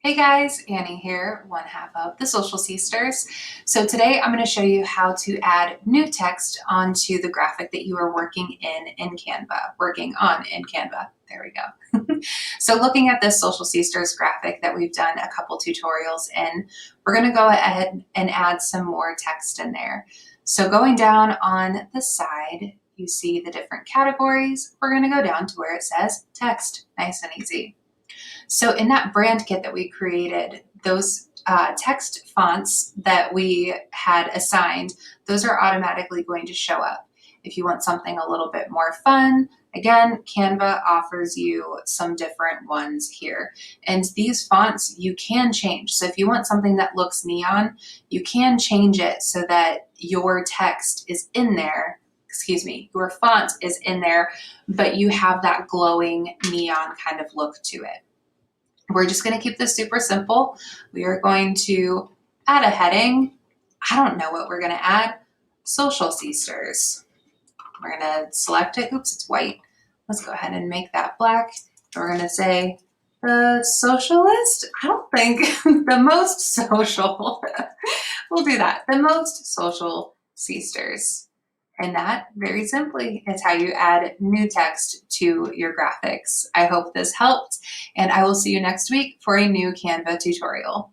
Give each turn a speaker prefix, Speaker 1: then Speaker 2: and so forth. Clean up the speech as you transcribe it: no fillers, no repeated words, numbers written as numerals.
Speaker 1: Hey guys, Annie here, one half of the Social Sisters. So today I'm going to show you how to add new text onto the graphic that you are working in Canva. There we go. So looking at this Social Sisters graphic that we've done a couple tutorials in, we're going to go ahead and add some more text in there. So going down on the side, you see the different categories. We're going to go down to where it says text, nice and easy. So in that brand kit that we created, those text fonts that we had assigned, those are automatically going to show up. If you want something a little bit more fun, again, Canva offers you some different ones here. And these fonts you can change. So if you want something that looks neon, you can change it so that your text is in there. Excuse me, your font is in there, but you have that glowing neon kind of look to it. We're just going to keep this super simple. We are going to add a heading. I don't know what we're going to add. Social Sisters. We're going to select it. Oops, it's white. Let's go ahead and make that black. We're going to say the socialist. I don't think the most social. We'll do that. The most social sisters. And that, very simply, is how you add new text to your graphics. I hope this helped, and I will see you next week for a new Canva tutorial.